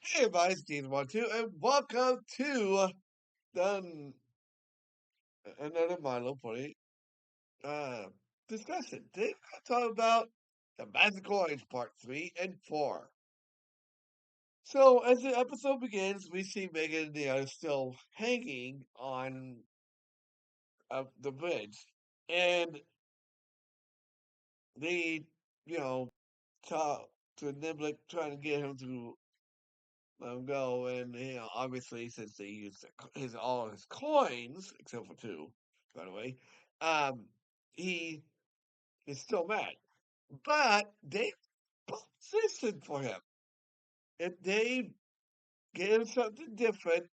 Hey everybody, it's Steve12, and welcome to the another My Little Pony uh, discussion. Today we're talking about the Magical Age Part 3 and 4. So, as the episode begins, we see Megan and the others still hanging on the bridge, and they, you know, talk to Niblick, trying to get him to let him go, and obviously, since they used all his coins except for two, by the way, um, he is still mad. But they positioned for him. If they give him something different,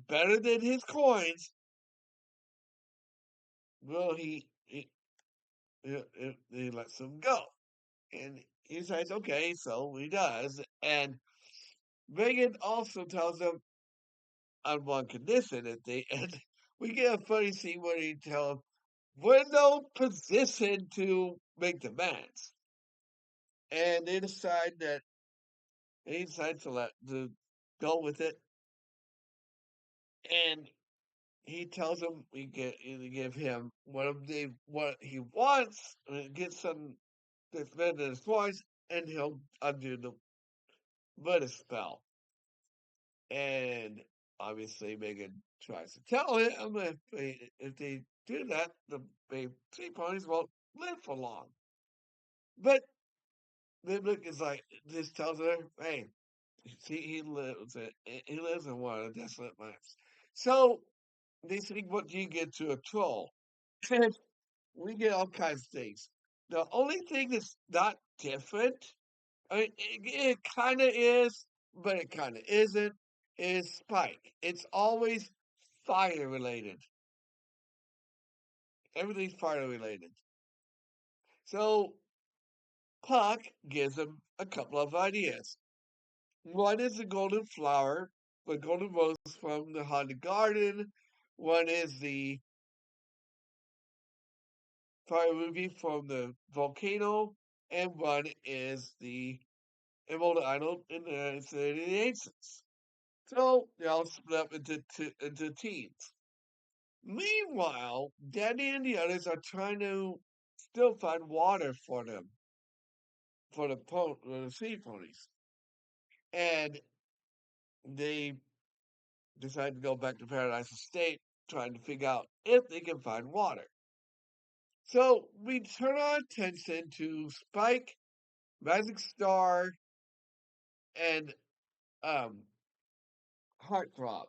better than his coins, well, he lets him go, and he says, "Okay," so he does, and Megan also tells him on one condition that they and we get a funny scene where he tells him we're no position to make demands. And they decide to go with it. And he tells them we get to give him what he wants, get some defend his voice, and he'll undo the murder spell. And obviously Megan tries to tell him if they do that, the three ponies won't live for long. But Biblic is like this tells her, hey, see, he lives in one of the desolate lands. So they say, what do you get to a troll? And we get all kinds of things. The only thing that's not different, I mean, it kind of is, but it kind of isn't, is Spike. It's always fire related. Everything's fire related. So Puck gives him a couple of ideas. One is the golden flower, the golden rose from the haunted garden. One is the fire ruby from the volcano, and one is the emerald idol in the City of the Ancients. So they all split up into teams. Meanwhile, Danny and the others are trying to still find water for them, for the sea ponies, and they decide to go back to Paradise Estate, trying to figure out if they can find water. So we turn our attention to Spike, Rising Star, and um, Heartthrob,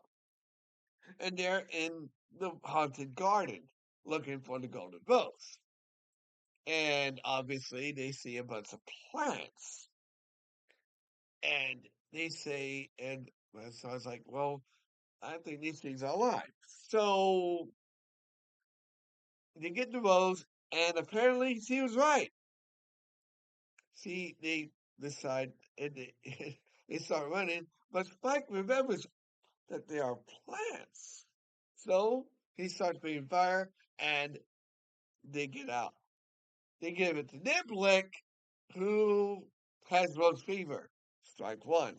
and they're in the haunted garden looking for the golden rose. And obviously, they see a bunch of plants, and they say, and so I was like, well, I think these things are alive. So they get the rose, and apparently she was right. See, they decide and they, they start running, but Spike remembers that they are plants. So he starts breathing fire, and they get out. They give it to Niblick, who has rose fever. Strike one.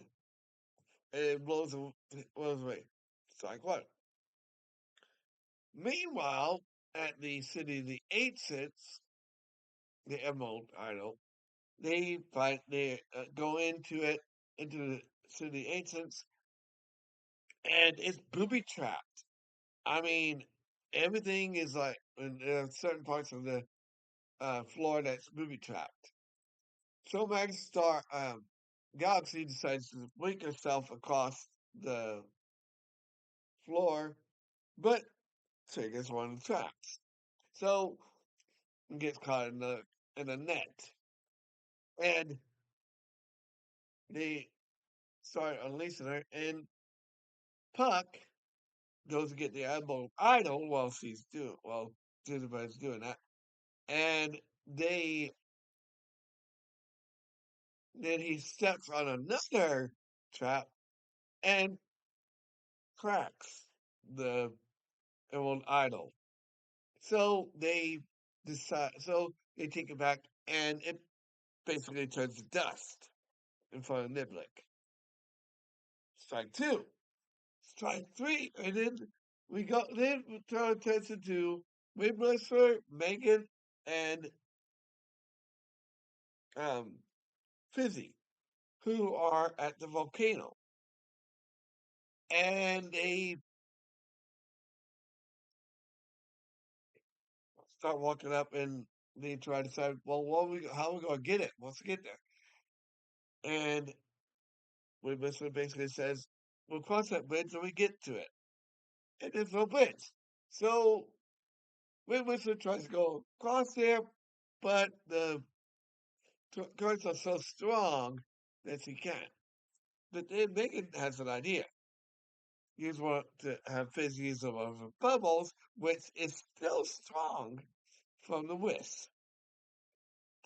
And it blows away. Strike one. Meanwhile, at the city of the Ancients, the Emerald Idol, they go into the city ancients, and it's booby trapped. I mean, everything is like in certain parts of the floor that's booby trapped. So Magstar Galaxy decides to blink herself across the floor, but triggers one of the traps. So gets caught in a net, and they start unleashing her, and Puck goes to get the idol while Jezebel's doing that, and they then he steps on another trap and cracks the emerald idol. So they take it back, and it basically turns to dust in front of Niblick. strike two, strike three, and then we turn our attention to Wind Whisperer, Megan, and um, Fizzy, who are at the volcano. And they start walking up and they try to decide, well, how are we going to get it once we get there? And Wind Whisperer basically says, we'll cross that bridge when we get to it. And there's no bridge. So Wind Whisperer tries to go across there, but the currents are so strong that she can't. But then Megan has an idea. You just want to have Fizz use some of her bubbles, which is still strong from the whisk.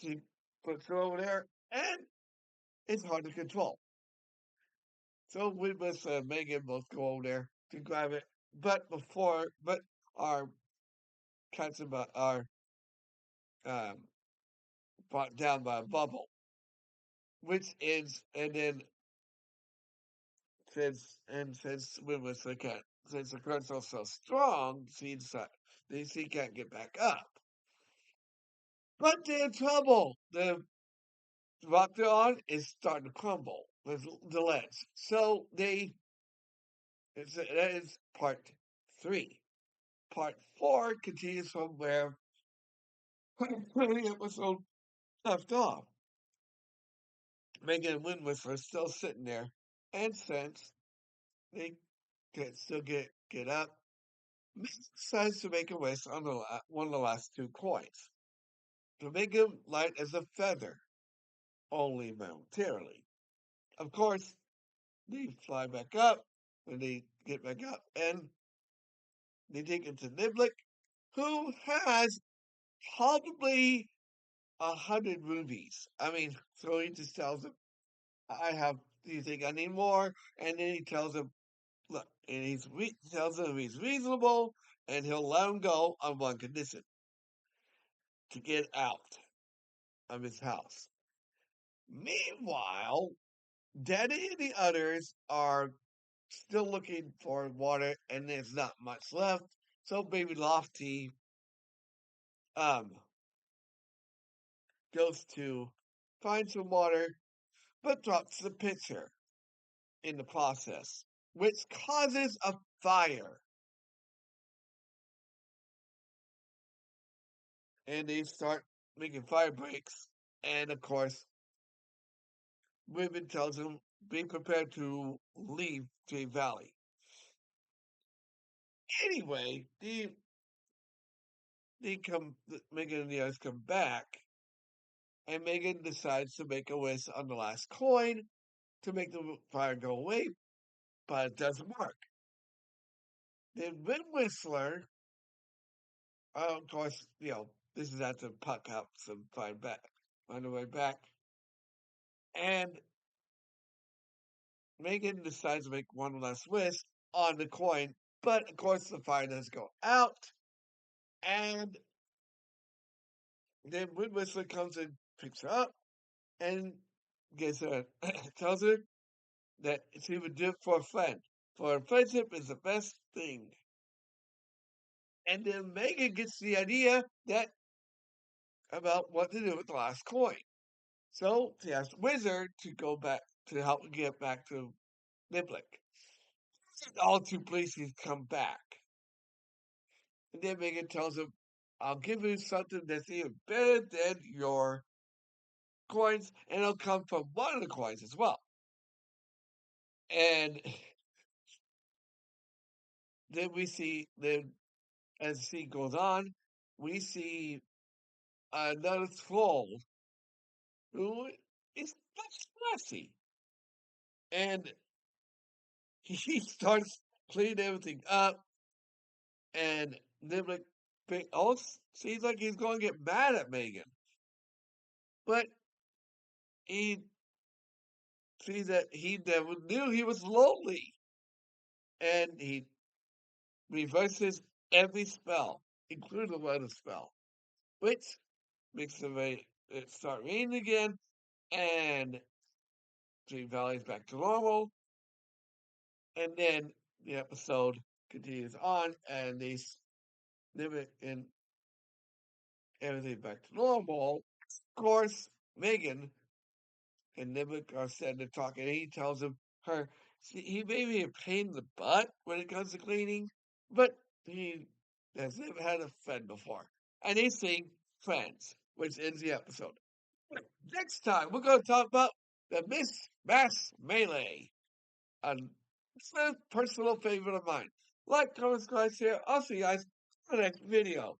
She puts her over there, and it's hard to control. So we must Megan both go over there to grab it, but our cats are um, brought down by a bubble, which is and then since we must cat since the current's are so strong, she can't get back up. But they're in trouble. The rock they're on is starting to crumble with the ledge. So that is part three. Part four continues from where the episode left off. Megan and Winworth are still sitting there, and since they can still get up, Megan decides to make a wish on one of the last two coins to make him light as a feather, only momentarily. Of course, they fly back up, and they get back up, and they take it to Niblick, who has probably 100 rubies. I mean, so he just tells him, "I have. Do you think I need more?" And then he tells him, "Look," and tells him he's reasonable, and he'll let him go on one condition: to get out of his house. Meanwhile, Daddy and the others are still looking for water, and there's not much left. So Baby Lofty um goes to find some water, but drops the pitcher in the process, which causes a fire. And they start making fire breaks. And of course, Ribbon tells him, be prepared to leave J Valley. Anyway, Megan and the others come back, and Megan decides to make a wish on the last coin to make the fire go away, but it doesn't work. Then Wind Whistler, of course, this is after Puck helps them find back on the way back. And Megan decides to make one last wish on the coin, but of course the fire does go out. And then Wind Whistler comes and picks her up and gets her, tells her that she would do it for a friend. For a friendship is the best thing. And then Megan gets the idea that about what to do with the last coin. So she asks Wizard to go back to help get back to Niblick. All too pleased he's come back. And then Megan tells him, I'll give you something that's even better than your coins, and it'll come from one of the coins as well. And then as the scene goes on, we see another troll who is messy. And he starts cleaning everything up, and Niblick seems like he's going to get mad at Megan. But he sees that he never knew he was lonely. And he reverses every spell, including the weather spell, which makes it start raining again, and Dream Valley's back to normal. And then the episode continues on, and they snip and everything back to normal. Of course, Megan and Nimic are sitting there talking, and he tells her, see, he may be a pain in the butt when it comes to cleaning, but he has never had a friend before. And they sing Friends, which ends the episode. Next time, we're going to talk about the Miss Mass Melee. And it's a personal favorite of mine. Like, comment, subscribe, share. I'll see you guys in the next video.